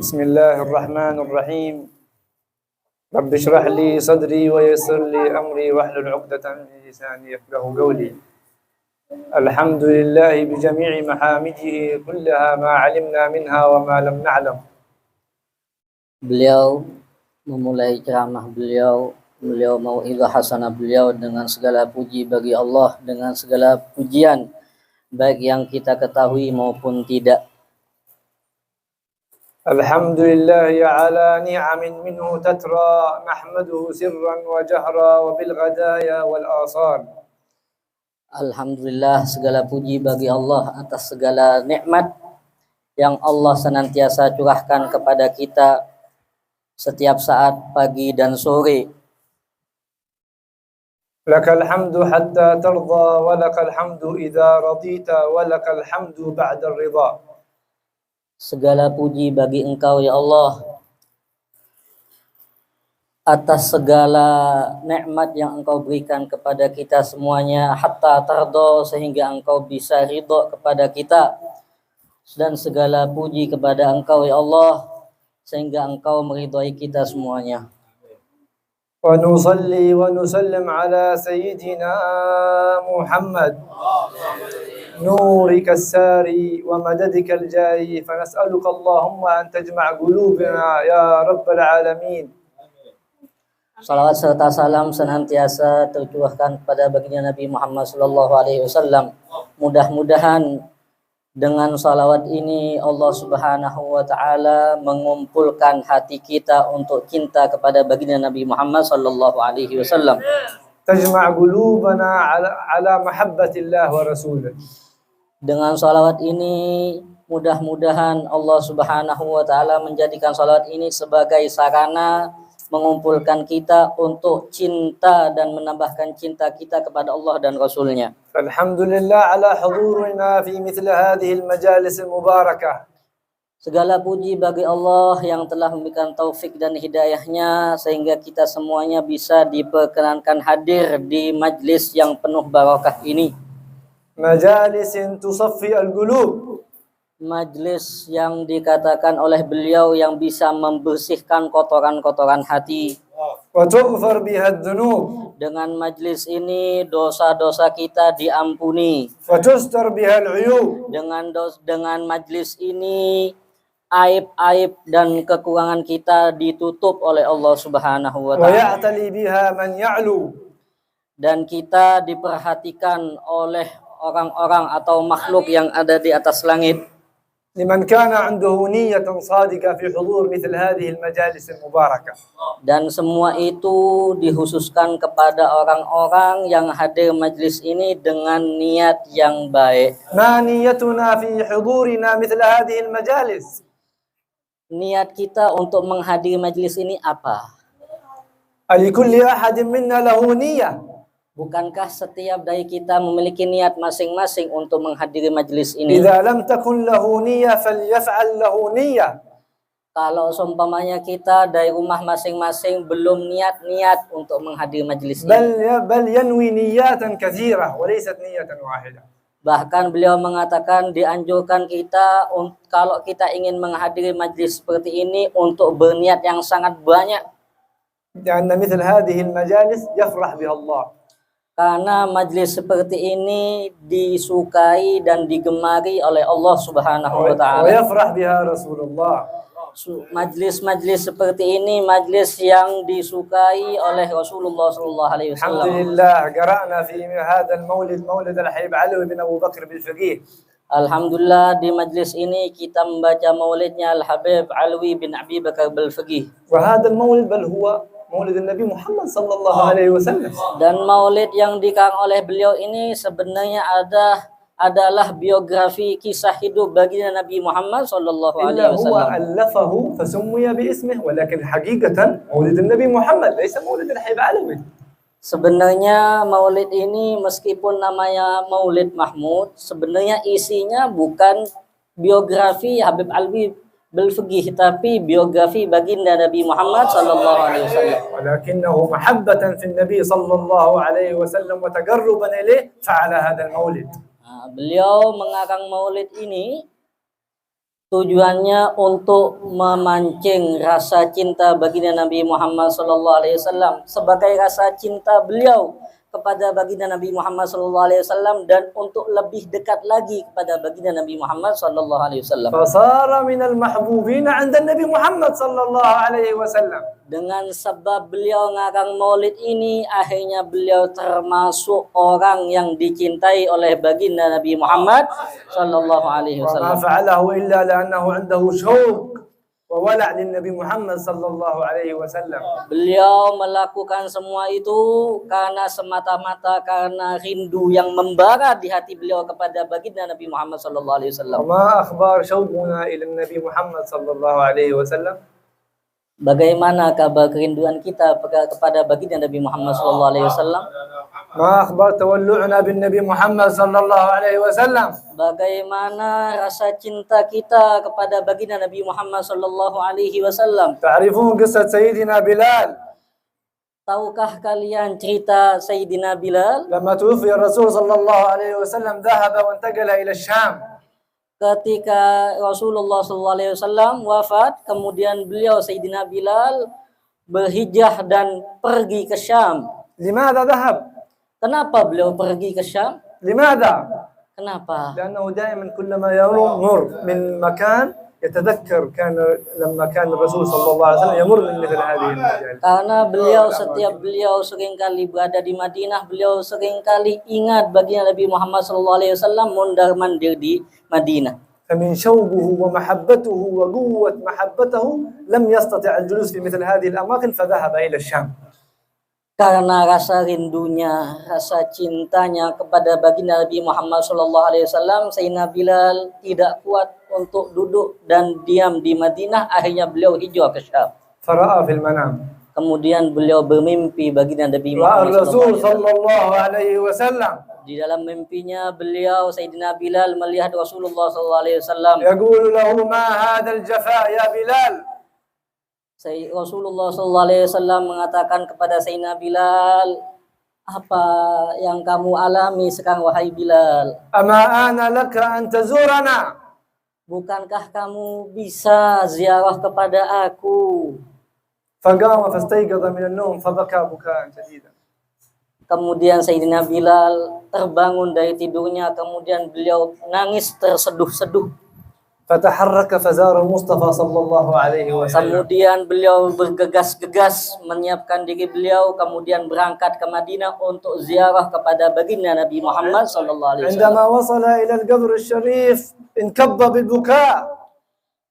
بسم الله الرحمن الرحيم رب اشرح لي صدري ويسر لي أمري واحلل عقدة من لساني يفقهوا قولي الحمد لله بجميع محامده كلها ما علمنا منها وما لم نعلم. Beliau memulai ceramah beliau mau'izah hasanah beliau dengan segala puji bagi Allah, dengan segala pujian baik yang kita ketahui maupun tidak. الحمد لله على نعم منه تترى نحمده سرا وجهرا وبالغدايا والآصال. Alhamdulillah, segala puji bagi Allah atas segala nikmat yang Allah senantiasa curahkan kepada kita setiap saat pagi dan sore. لك الحمد حتى ترضى ولك الحمد إذا رضيت ولك الحمد بعد الرضا. Segala puji bagi Engkau ya Allah atas segala nikmat yang Engkau berikan kepada kita semuanya, hatta tardo, sehingga Engkau bisa ridho kepada kita, dan segala puji kepada Engkau ya Allah sehingga Engkau meridhai kita semuanya. ونصلي ونسلم على سيدنا محمد نورك الساري ومددك الجاري فنسألك اللهم أن تجمع قلوبنا يا رب العالمين. Salawat serta salam senantiasa tercurahkan kepada baginda Nabi Muhammad sallallahu alaihi wasallam. Mudah-mudahan dengan salawat ini Allah Subhanahu wa taala mengumpulkan hati kita untuk cinta kepada baginda Nabi Muhammad sallallahu alaihi wasallam. تجمع قلوبنا على محبة الله ورسوله. Dengan salawat ini mudah-mudahan Allah Subhanahu wa taala menjadikan salawat ini sebagai sarana mengumpulkan kita untuk cinta dan menambahkan cinta kita kepada Allah dan Rasulnya. Alhamdulillah ala hudurina fi mithla hadhihi al-majalis al-mubarakah. Segala puji bagi Allah yang telah memberikan taufik dan hidayahnya sehingga kita semuanya bisa diperkenankan hadir di majlis yang penuh barakah ini. Majalis tusaffi al-qulub. Majlis yang dikatakan oleh beliau yang bisa membersihkan kotoran-kotoran hati. Wa tughfar biha ad-dunub. Dengan majlis ini dosa-dosa kita diampuni. Wa tustar biha al-uyub. Dengan majlis ini aib-aib dan kekurangan kita ditutup oleh Allah Subhanahu wa Wa taala. ya'tali biha man ya'lu. Dan kita diperhatikan oleh orang-orang atau makhluk yang ada di atas langit. لمن كان عنده نية صادقة في حضور مثل هذه المجالس المباركة. Dan semua itu dikhususkan kepada orang-orang yang hadir majlis ini dengan niat yang baik. ما نيتنا في حضورنا مثل هذه المجالس؟ Niat kita untuk menghadiri majlis ini apa? لكل أحد منا له نية. Bukankah setiap dari kita memiliki niat masing-masing untuk menghadiri majlis ini? إذا لم تكن له نية فليفعل له نية. Kalau seumpamanya kita dari rumah masing-masing belum niat untuk menghadiri majlis ini. بل ينوي نيات كثيرة وليست نية واحدة. Bahkan beliau mengatakan dianjurkan kita kalau kita ingin menghadiri majlis seperti ini untuk berniat yang sangat banyak. لأن مثل هذه المجالس يفرح بها الله. Karena majlis seperti ini disukai dan digemari oleh Allah Subhanahu wa taala. ويفرح بها رسول الله. Majlis-majlis seperti ini majlis yang disukai oleh Rasulullah sallallahu alaihi wasallam. Alhamdulillah, qara'na fi hadha al-maulid maulid al-Habib Alwi bin Abu Bakr bil-Faqih. Alhamdulillah, di majlis ini kita membaca maulidnya Al-Habib Alwi bin Abi Bakar bil-Faqih. وهذا المولد بل هو maulid Nabi Muhammad sallallahu alaihi wasallam. Dan maulid yang dikarang oleh beliau ini sebenarnya adalah biografi kisah hidup baginda Nabi Muhammad sallallahu alaihi هو wasallam. ألفه فسمي باسمه ولكن حقيقة مولد النبي محمد ليس مولد الحبيب علوي. Sebenarnya maulid ini meskipun namanya Maulid Mahmud, sebenarnya isinya bukan biografi Habib Alwi bil-Faqih, tapi biografi baginda Nabi Muhammad sallallahu alaihi wasallam. ولكنه محبة في النبي صلى الله عليه وسلم وتقربا إليه فعل هذا المولد. Beliau mengarang maulid ini Tujuannya untuk memancing rasa cinta baginda Nabi Muhammad SAW sebagai rasa cinta beliau kepada baginda Nabi Muhammad SAW dan untuk lebih dekat lagi kepada baginda Nabi Muhammad SAW. فصار من المحبوبين عند النبي محمد صلى الله عليه وسلم. Dengan sebab beliau ngarang maulid ini, akhirnya beliau termasuk orang yang dicintai oleh baginda Nabi Muhammad sallallahu alaihi وما wasallam. فعله إلا لأنه عنده شوق وولع للنبي محمد صلى الله عليه وسلم. Beliau melakukan semua itu karena semata-mata karena rindu yang membara di hati beliau kepada baginda Nabi Muhammad sallallahu alaihi wasallam. وما أخبار شوقنا إلى النبي محمد صلى الله عليه وسلم؟ Bagaimana kabar kerinduan kita kepada baginda Nabi Muhammad sallallahu alaihi wasallam? ما أخبار تولعنا بالنبي محمد صلى الله عليه وسلم؟ Bagaimana rasa cinta kita kepada baginda Nabi Muhammad sallallahu alaihi wasallam? تعرفون قصة سيدنا بلال Tahukah kalian cerita Sayyidina Bilal لما توفي الرسول صلى الله عليه وسلم ذهب وانتقل إلى الشام. ketika Rasulullah SAW wafat, kemudian beliau Sayyidina Bilal berhijrah dan pergi ke Syam. لماذا ذهب؟ Kenapa beliau pergi ke Syam? لماذا؟ Kenapa? لأنه دائما كلما يمر من مكان يتذكر لما كان الرسول صلى الله عليه وسلم يمر من مثل هذه المجال. Karena setiap beliau seringkali berada di Madinah, beliau seringkali ingat baginda Nabi Muhammad SAW mondar-mandir di Madinah. فمن شوقه ومحبته وقوة محبته لم يستطع الجلوس في مثل هذه الأماكن فذهب إلى الشام. Karena rasa rindunya, rasa cintanya kepada baginda Nabi Muhammad SAW, Sayyidina Bilal tidak kuat untuk duduk dan diam di Madinah. Akhirnya beliau hijrah ke Syam. فرأى في المنام Kemudian beliau bermimpi baginda Nabi رأى Muhammad الرسول SAW. صلى الله عليه وسلم Di dalam mimpinya beliau Sayyidina Bilal melihat Rasulullah SAW. يقول له ما هذا الجفاء يا بلال. Rasulullah SAW mengatakan kepada Sayyidina Bilal, apa yang kamu alami sekarang wahai Bilal? أما آن لك أن تزورنا؟ Bukankah kamu bisa ziarah kepada aku? فقام فاستيقظ من النوم فبكى بكاء شديدا. Kemudian Sayyidina Bilal terbangun dari tidurnya, kemudian beliau nangis terseduh-seduh. فتحرك فزار المصطفى صلى الله عليه وسلم. Kemudian beliau bergegas-gegas menyiapkan diri beliau, kemudian berangkat ke Madinah untuk ziarah kepada baginda Nabi Muhammad SAW. عندما وصل إلى القبر الشريف انكب بالبكاء.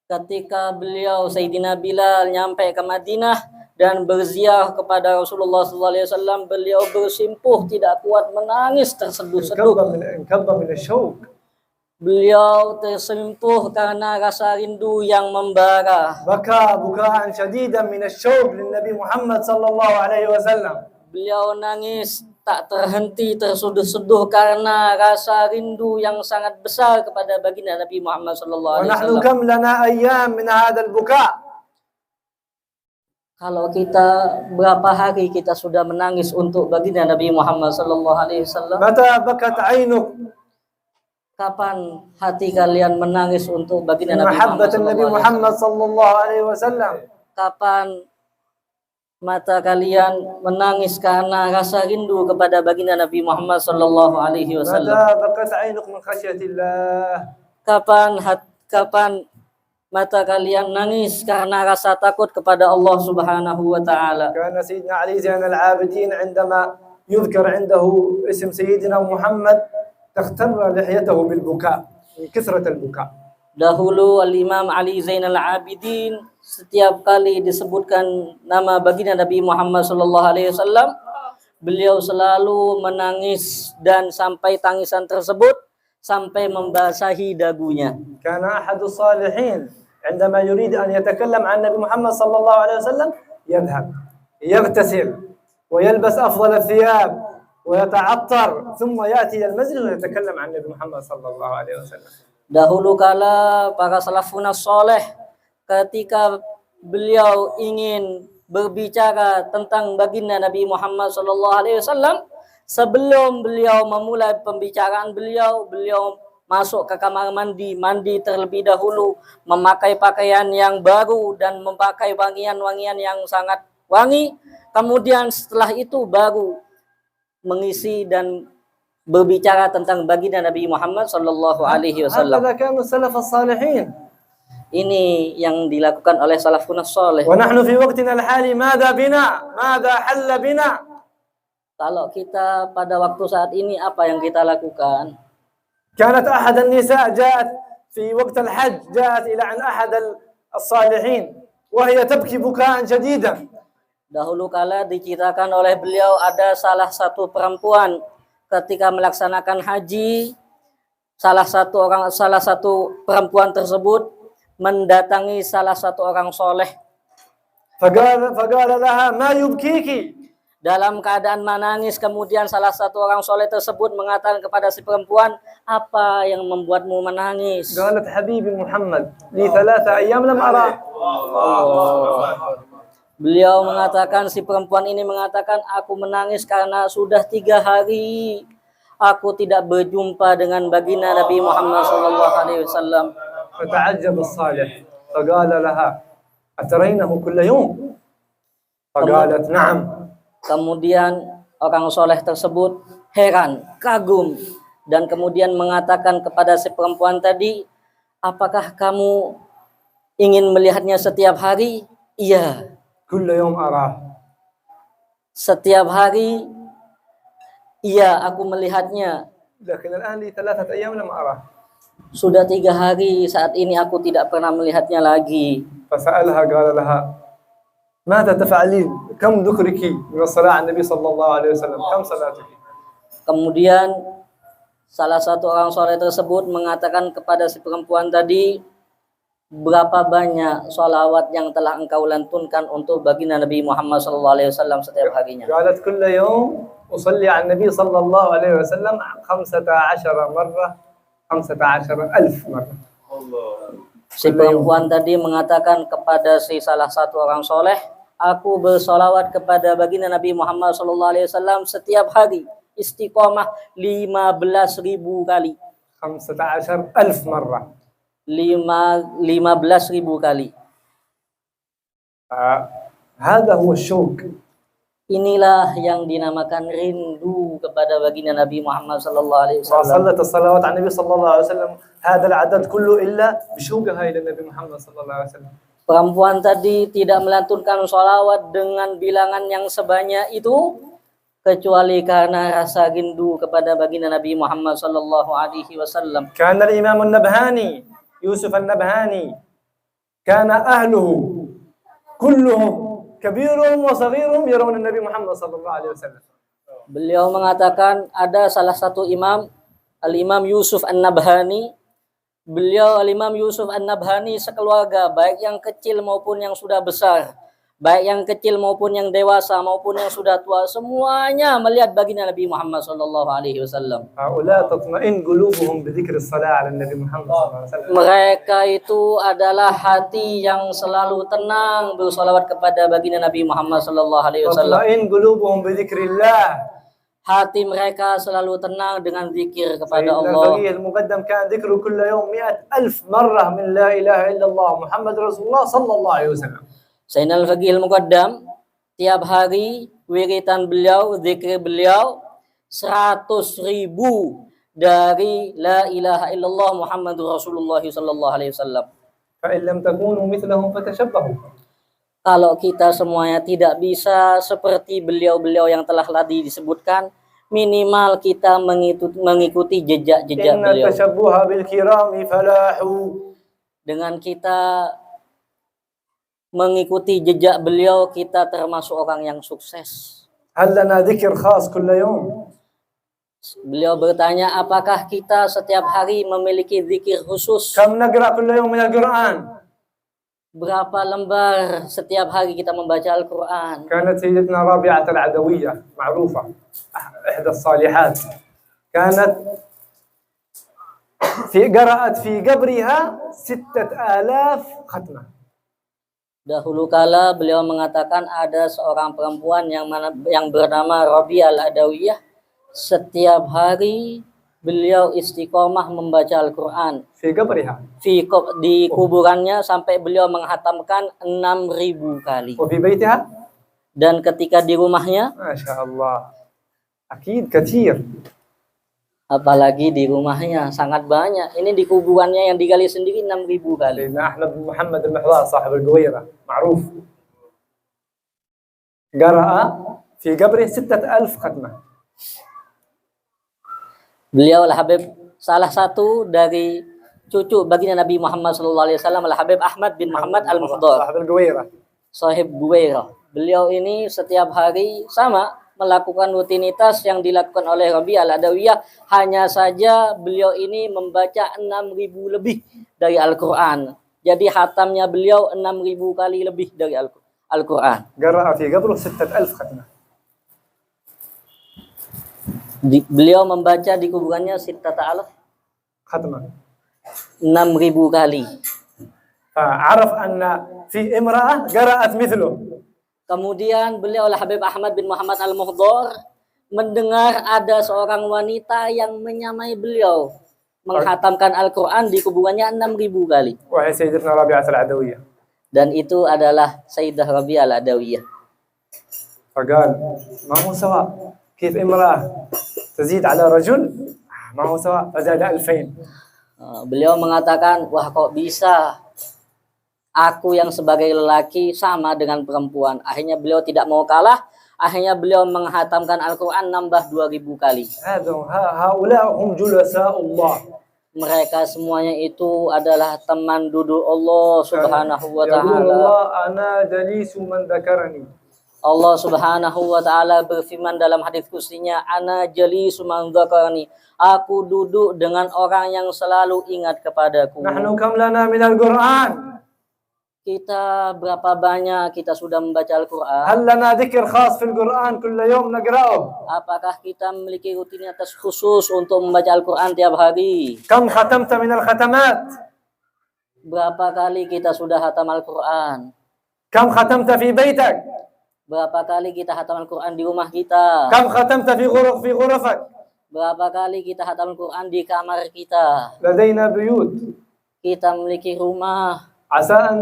Ketika beliau Sayyidina Bilal nyampe ke Madinah dan berziarah kepada Rasulullah SAW, beliau bersimpuh tidak kuat menangis terseduh-seduh. انكب من الشوق. Beliau tersentuh karena rasa rindu yang membara. بكى بكاء شديدا من الشوق للنبي محمد صلى الله عليه وسلم. Beliau nangis tak terhenti terseduh-seduh karena rasa rindu yang sangat besar kepada baginda Nabi Muhammad SAW. ونحن كم لنا أيام من هذا البكاء. Kalau kita berapa hari kita sudah menangis untuk baginda Nabi Muhammad SAW? متى بكت عينك Kapan hati kalian menangis untuk baginda من Nabi Muhammad محبة النبي SAW? محمد صلى الله عليه وسلم؟ Kapan mata kalian menangis karena rasa rindu kepada baginda Nabi Muhammad sallallahu alaihi متى wasallam? بكت عينك من خشية الله؟ Kapan mata kalian nangis karena rasa takut kepada Allah Subhanahu wa taala? كان سيدنا علي زين العابدين عندما يذكر عنده اسم سيدنا محمد تختر لحيته بالبكاء من كثرة البكاء. Dahulu Al-Imam Ali Zainal Abidin setiap kali disebutkan nama baginda Nabi Muhammad sallallahu alaihi wasallam, beliau selalu menangis dan sampai tangisan tersebut sampai membasahi dagunya. كان أحد الصالحين عندما يريد أن يتكلم عن النبي محمد صلى الله عليه وسلم يذهب يغتسل ويلبس أفضل الثياب ويتعطر ثم يأتي إلى المسجد ويتكلم عن النبي محمد صلى الله عليه وسلم. Dahulu kala para salafun soleh ketika beliau ingin berbicara tentang baginda Nabi Muhammad sallallahu alaihi wasallam, sebelum beliau memulai pembicaraan beliau masuk ke kamar mandi, mandi terlebih dahulu, memakai pakaian yang baru dan memakai wangian-wangian yang sangat wangi. Kemudian setelah itu baru mengisi dan berbicara tentang baginda Nabi Muhammad sallallahu alaihi wasallam. هكذا كانوا السلف الصالحين. Ini yang dilakukan oleh salafun saleh. ونحن في وقتنا الحالي ماذا بنا؟ ماذا حل بنا؟ Kalau kita pada waktu saat ini apa yang kita lakukan? كانت أحد النساء جاءت في وقت الحج، جاءت إلى عن أحد الصالحين وهي تبكي بكاء شديدا. Dahulu kala diceritakan oleh beliau ada salah satu perempuan ketika melaksanakan haji, salah satu perempuan tersebut mendatangi salah satu orang soleh فقال لها ما يبكيك؟ dalam keadaan menangis. Kemudian salah satu orang soleh tersebut mengatakan kepada si perempuan, apa yang membuatmu menangis? قالت حبيبي محمد لي 3 أيام لم أراه. Beliau mengatakan, si perempuan ini mengatakan, aku menangis karena sudah 3 hari aku tidak berjumpa dengan baginda Nabi Muhammad SAW. فتعجب الصالح فقال لها أترينه كل يوم؟ فقالت نعم. Kemudian orang soleh tersebut heran, kagum, dan kemudian mengatakan kepada si perempuan tadi, apakah kamu ingin melihatnya setiap hari? Iya. كل يوم أراه. Setiap hari, iya aku melihatnya. لكن الآن لي 3 أيام لم أراه. Sudah 3 hari saat ini aku tidak pernah melihatnya lagi. فسألها قال لها ماذا تفعلين؟ كم ذكرك من الصلاة على النبي صلى الله عليه وسلم؟ كم صلاتك؟ Kemudian salah satu orang soleh tersebut mengatakan kepada si perempuan tadi, berapa banyak sholawat yang telah engkau lantunkan untuk baginda Nabi Muhammad SAW setiap harinya? قالت كل يوم أصلي على النبي صلى الله عليه وسلم 15 مرة 15,000 مرة. Si perempuan tadi mengatakan kepada si salah satu orang soleh, aku bersolawat kepada baginda Nabi Muhammad SAW setiap hari istiqomah 15.000 kali. 15,000 مرة. 15.000 kali. هذا هو الشوق. Inilah yang dinamakan rindu kepada baginda Nabi Muhammad SAW. وصلت الصلوات على النبي صلى الله عليه وسلم هذا العدد كله إلا بشوقها إلى النبي محمد صلى الله عليه وسلم. Perempuan tadi tidak melantunkan sholawat dengan bilangan yang sebanyak itu kecuali karena rasa rindu kepada baginda Nabi Muhammad SAW. كان الإمام النبهاني يوسف النبهاني كان أهله كلهم كبيرهم وصغيرهم يرون النبي محمد صلى الله عليه وسلم. Beliau mengatakan ada salah satu imam, Al-Imam Yusuf An-Nabhani. Beliau Al-Imam Yusuf An-Nabhani sekeluarga, baik yang kecil maupun yang sudah besar, baik yang kecil maupun yang dewasa maupun yang sudah tua, semuanya melihat baginda Nabi Muhammad SAW. هؤلاء تطمئن قلوبهم بذكر الصلاة على النبي محمد صلى الله عليه وسلم. Mereka itu adalah hati yang selalu tenang bersolawat kepada baginda Nabi Muhammad SAW. تطمئن قلوبهم بذكر الله. Hati mereka selalu tenang dengan zikir kepada سيدنا Allah. الفقيه المقدم كان ذكره كل يوم 100,000 مرة من لا إله إلا الله محمد رسول الله صلى الله عليه وسلم. Sayyidina Al-Faqih Al-Muqaddam tiap hari wiritan beliau, zikir beliau 100.000 dari la ilaha illallah Muhammadur Rasulullah sallallahu alaihi wasallam. فإن لم تكونوا مثلهم فتشبهوا. Kalau kita semuanya tidak bisa seperti beliau-beliau yang telah tadi disebutkan, minimal kita mengikuti jejak-jejak إن beliau. التشبه بالكرام فلاح. Dengan kita mengikuti jejak beliau, kita termasuk orang yang sukses. هل لنا ذكر خاص كل يوم؟ Beliau bertanya, apakah kita setiap hari memiliki zikir khusus? كم نقرأ كل يوم من القرآن؟ Berapa lembar setiap hari kita membaca Al-Quran? كانت سيدتنا رابعة العدوية معروفة إحدى الصالحات، كانت قرأت في قبرها 6,000 ختمة. Dahulu kala beliau mengatakan ada seorang perempuan yang bernama Rabi'ah Al-Adawiyah, setiap hari beliau istiqomah membaca Al-Quran في قبرها di kuburannya sampai beliau menghatamkan 6.000 kali. وفي بيتها Dan ketika di rumahnya, ما شاء الله أكيد كثير. apalagi di rumahnya sangat banyak. Ini di kuburannya yang digali sendiri 6.000 kali. سيدنا أحمد بن محمد المحضار صاحب القويرة معروف قرأ في قبره 6,000 ختمة. Beliau Al-Habib salah satu dari cucu baginda Nabi Muhammad SAW, Al-Habib Ahmad bin Muhammad Al-Muhdar, صاحب القويرة. Sahib Guwairah. Beliau ini setiap hari sama melakukan rutinitas yang dilakukan oleh Rabi Al-Adawiyah. Hanya saja beliau ini membaca 6.000 lebih dari Al-Quran. Jadi hatamnya beliau 6.000 kali lebih dari Al-Quran. قرأ في قبره 6,000 ختمة. Beliau membaca di kuburannya sittata alaf, ختمة. 6.000 kali. فعرف أن في امرأة قرأت مثله. Kemudian beliau Habib Ahmad bin Muhammad Al-Muhdar mendengar ada seorang wanita yang menyamai beliau menghatamkan Al-Quran di kuburannya 6.000 kali. وهي سيدتنا رابعة العدوية. Dan itu adalah Sayyidah Rabi'ah Al-Adawiyah. فقال ما هو سواء كيف امرأة تزيد على رجل ما هو سواء فزاد 2,000. Beliau mengatakan, wah kok bisa aku yang sebagai lelaki sama dengan perempuan. Akhirnya beliau tidak mau kalah. Akhirnya beliau menghatamkan Al-Quran nambah 2.000 kali. هؤلاء هم جلساء الله. Mereka semuanya itu adalah teman duduk Allah Subhanahu wa taala. Ana jalisu man dzakarani. Allah Subhanahu wa taala berfirman dalam hadis kursinya, ana jalisu man dzakarani. Aku duduk dengan orang yang selalu ingat kepadaku. Nahnu kam lana min al-Qur'an. Kita berapa banyak kita sudah membaca Al-Quran? Hal lana dzikr khas fil Qur'an kull yawm naqra'uh? Apakah kita memiliki rutinitas khusus untuk membaca Al-Quran tiap hari? Kam khatamta min al-khatamat? Berapa kali kita sudah hatam Al-Quran? Kam khatamta fi baitak? Berapa kali kita hatam Al-Quran di rumah kita? Kam khatamta fi ghurafak? Berapa kali kita hatam Al-Quran di kamar kita? Ladaina buyut. Kita memiliki rumah. Asa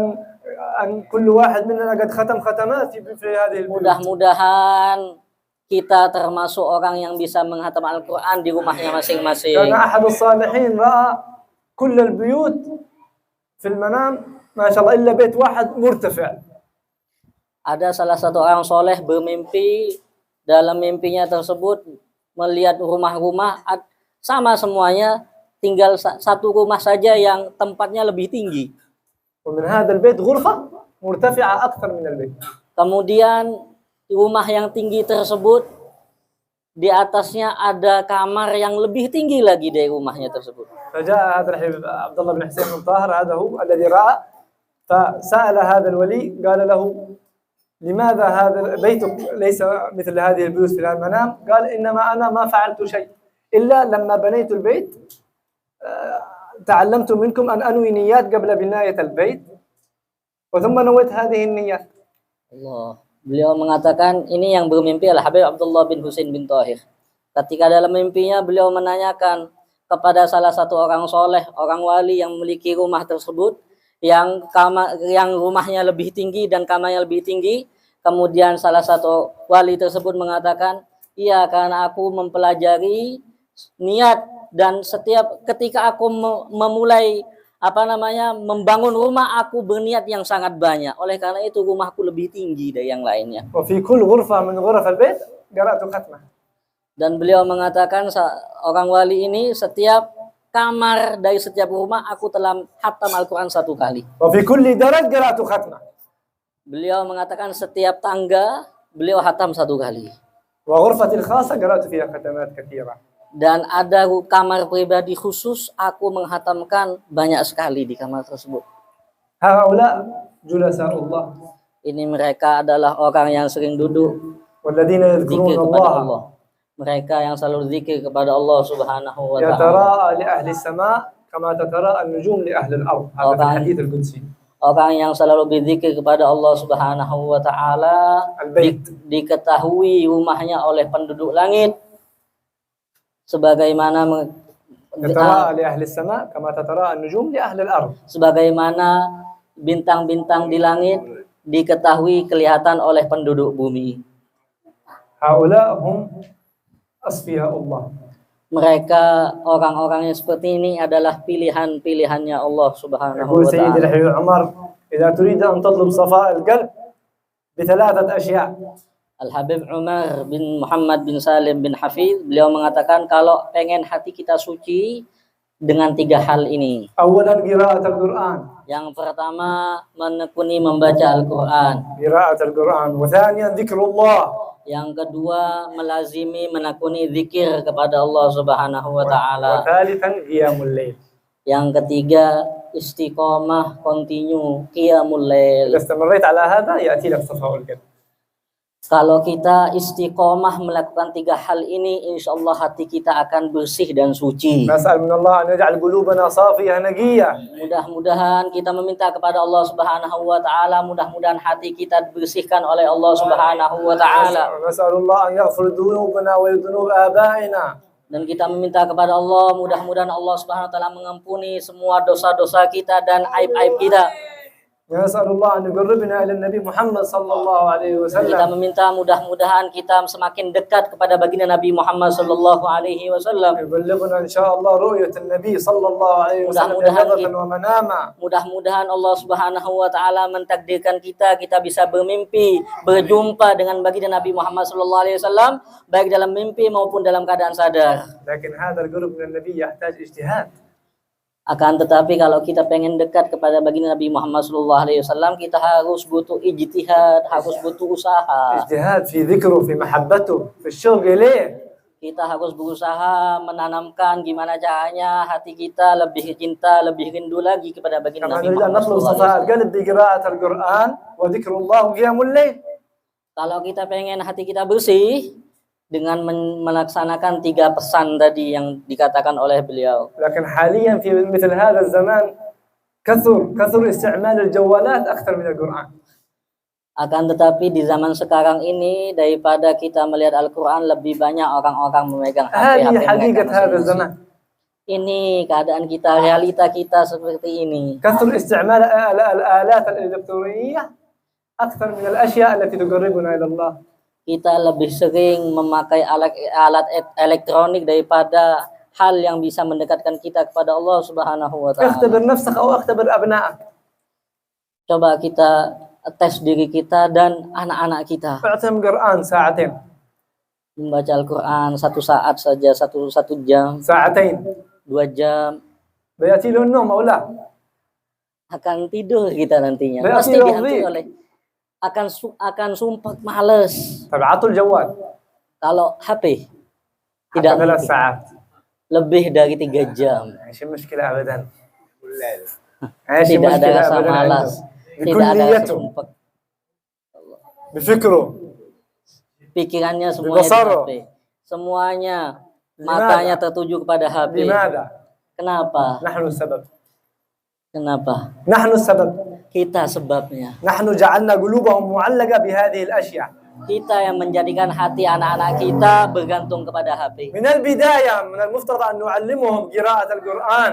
an kullu wahid minna qad khatam khatamat fi hadhihi al-buyut. Mudah-mudahan kita termasuk orang yang bisa menghatam Al-Quran di rumahnya masing-masing. Karena ahad as-salihin ra'a kull al-buyut fi al-manam ma sha Allah illa bait wahid murtafi'. Ada salah satu orang soleh bermimpi, dalam mimpinya tersebut melihat rumah-rumah sama semuanya, tinggal satu rumah saja yang tempatnya lebih tinggi. ومن هذا البيت غرفة مرتفعة أكثر من البيت. Kemudian rumah yang tinggi tersebut di atasnya ada kamar yang lebih tinggi lagi dari rumahnya tersebut. فجاء هذا الحبيب عبد الله بن حسين بن طاهر هذا هو الذي رأى فسأل هذا الولي قال له لماذا هذا بيتك ليس مثل هذه البيوت في المنام؟ قال إنما أنا ما فعلت شيء إلا لما بنيت البيت تعلمت منكم أن أنوي نيات قبل بناية البيت وثم نويت هذه النيات. Allah. Beliau mengatakan ini yang bermimpi adalah Habib Abdullah bin Husain bin Tahir. Ketika dalam mimpinya beliau menanyakan kepada salah satu orang soleh, orang wali yang memiliki rumah tersebut, yang rumahnya lebih tinggi dan kamarnya lebih tinggi. Kemudian salah satu wali tersebut mengatakan, iya karena aku mempelajari niat dan setiap ketika aku memulai membangun rumah, aku berniat yang sangat banyak. Oleh karena itu rumahku lebih tinggi dari yang lainnya. وفي كل غرفة من غرف البيت قرأت ختمة. Dan beliau mengatakan orang wali ini setiap kamar dari setiap rumah aku telah hatam Al-Quran 1 kali. وفي كل درج قرأت ختمة. Beliau mengatakan setiap tangga beliau hatam 1 kali. وغرفتي الخاصة قرأت فيها ختمات كثيرة. Dan ada kamar pribadi khusus, aku menghatamkan banyak sekali di kamar tersebut. هؤلاء جلساء الله. Ini mereka adalah orang yang sering duduk والذين zikir يذكرون kepada الله Allah. Mereka yang selalu zikir kepada Allah Subhanahu wa taala. يتراءى لأهل السماء كما تتراءى النجوم لأهل الأرض. هذا في الحديث القدسي. Orang yang selalu berzikir kepada Allah Subhanahu wa taala diketahui rumahnya oleh penduduk langit sebagaimana يتراءى لأهل السماء كما تتراءى النجوم لأهل الأرض. sebagaimana bintang-bintang di langit diketahui kelihatan oleh penduduk bumi. هؤلاء هم أصفياء الله. Mereka orang-orang yang seperti ini adalah pilihan-pilihannya Allah Subhanahu يقول wa سيدي taala. الحبيب عمر إذا تريد أن تطلب صفاء القلب بثلاثة أشياء. Al-Habib Umar bin Muhammad bin Salim bin Hafiz, beliau mengatakan kalau pengen hati kita suci dengan 3 hal ini. أولا قراءة القرآن. Yang pertama menekuni membaca Al-Quran. قراءة القرآن. وثانيا ذكر الله. Yang kedua melazimi menekuni zikir kepada Allah Subhanahu wa taala. وثالثا قيام الليل. Yang ketiga istiqomah continue qiyamul lail. إذا استمريت على هذا يأتي لك صفاء القلب. Kalau kita istiqomah melakukan 3 hal ini, insya Allah hati kita akan bersih dan suci. نسأل من الله أن يجعل قلوبنا صافية نقية. Mudah-mudahan kita meminta kepada Allah Subhanahu wa taala, mudah-mudahan hati kita dibersihkan oleh Allah Subhanahu wa taala. نسأل الله أن يغفر ذنوبنا وذنوب آبائنا. Dan kita meminta kepada Allah, mudah-mudahan Allah Subhanahu wa taala mengampuni semua dosa-dosa kita dan aib-aib kita. نسأل الله أن يقربنا إلى النبي محمد صلى الله عليه Kita وسلم. meminta mudah-mudahan kita semakin dekat kepada baginda Nabi Muhammad sallallahu alaihi wasallam. يبلغنا إن شاء الله رؤية النبي صلى الله عليه وسلم يقظة ومناما. Mudah-mudahan Allah Subhanahu wa taala mentakdirkan kita bisa bermimpi, berjumpa dengan baginda Nabi Muhammad sallallahu alaihi wasallam baik dalam mimpi maupun dalam keadaan sadar. لكن هذا القرب من النبي يحتاج اجتهاد. Akan tetapi kalau kita pengen dekat kepada baginda Nabi Muhammad sallallahu alaihi wasallam, kita harus butuh ijtihad, harus butuh usaha. اجتهاد في ذكره في محبته في الشوق إليه. Kita harus berusaha menanamkan gimana caranya hati kita lebih cinta, lebih rindu lagi kepada baginda كما Nabi نريد أن Muhammad نطلب sallallahu alaihi صفاء wasallam. القلب بقراءة القرآن وذكر الله وقيام الليل. Kalau kita pengen hati kita bersih dengan melaksanakan 3 pesan tadi yang dikatakan oleh beliau. لكن حاليا في مثل هذا الزمان كثر استعمال الجوالات أكثر من القرآن. Akan tetapi di zaman sekarang ini daripada kita melihat Al-Quran, lebih banyak orang-orang memegang هذه HP حقيقة mereka هذا masing-masing. الزمان. Ini keadaan kita, realita kita seperti ini. كثر استعمال الآلات الإلكترونية أكثر من الأشياء التي تقربنا إلى الله. Kita lebih sering memakai alat elektronik daripada hal yang bisa mendekatkan kita kepada Allah Subhanahu wa taala. اختبر نفسك أو اختبر أبنائك. Coba kita tes diri kita dan anak-anak kita. اعطهم قرآن ساعتين. Membaca Al-Quran 1 saat saja, satu jam, ساعتين 2 jam, بيأتي له النوم أو لا؟ akan tidur kita nantinya. Berarti Pasti dihantui lebih. oleh akan sumpah males. طيب عطوا الجوال. Kalau HP حتى tidak 3 mungkin. ساعات. Lebih dari 3 jam. ايش المشكلة أبدا؟ ايش Tidak ada المشكلة rasa أبدا malas, عنده؟ tidak ada rasa بكليته sumpah. بفكره. Pikirannya semuanya di Bibasaro. HP. Semuanya Limada. matanya tertuju kepada HP. لماذا؟ Kenapa? نحن السبب. Kenapa? نحن السبب. Kita sebabnya. نحن جعلنا قلوبهم معلقة بهذه الأشياء. Kita yang menjadikan hati anak-anak kita bergantung kepada HP. من البداية من المفترض أن نعلمهم قراءة القرآن.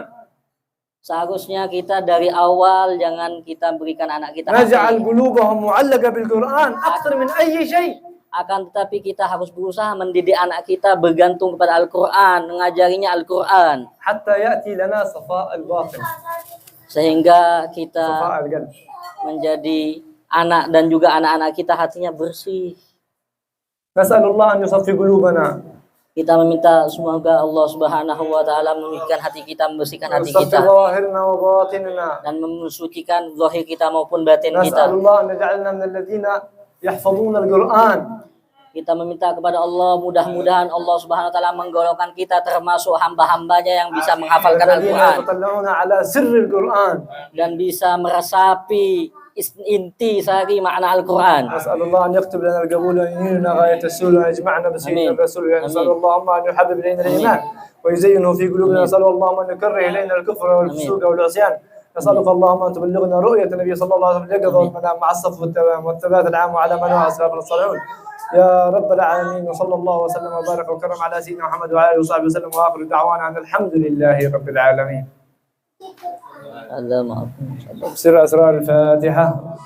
Seharusnya kita dari awal jangan kita berikan anak kita نجعل HP. قلوبهم معلقة بالقرآن أكثر من أي شيء. Akan tetapi kita harus berusaha mendidik anak kita bergantung kepada Al-Quran, mengajarinya Al-Quran. حتى يأتي لنا صفاء الباطن. Sehingga kita صفاء القلب. menjadi anak dan juga anak-anak kita hatinya bersih. نسأل الله أن يصفي قلوبنا. Kita meminta semoga Allah Subhanahu wa taala membersihkan hati kita, membersihkan hati ويصفي kita ظاهرنا وباطننا. dan mensucikan zahir kita maupun batin نسأل kita. الله أن يجعلنا من الذين يحفظون القرآن. Kita meminta kepada Allah, mudah-mudahan Allah Subhanahu wa taala menggolongkan kita termasuk hamba-hambanya yang bisa menghafalkan الذين Al-Quran يتطلعون على سر القرآن. dan bisa meresapi inti sari makna Al-Quran. نسأل الله أن يكتب لنا القبول وينيرنا غاية السؤل ويجمعنا بسيدنا آمين. الرسول. نسأل آمين. اللهم أن يحبب إلينا الإيمان ويزينه في قلوبنا. نسأل اللهم أن يكره إلينا الكفر والفسوق والعصيان. نسألك اللهم أن تبلغنا رؤية النبي صلى الله عليه وسلم اليقظة والمنام مع الصف والثبات العام وعلى من هو أسلافنا الصالحون. يا رب العالمين. وصلى الله وسلم وبارك وكرم على سيدنا محمد وعلى اله وصحبه وسلم، واخر دعوانا ان الحمد لله رب العالمين. هذا ما بسر اسرار الفاتحه.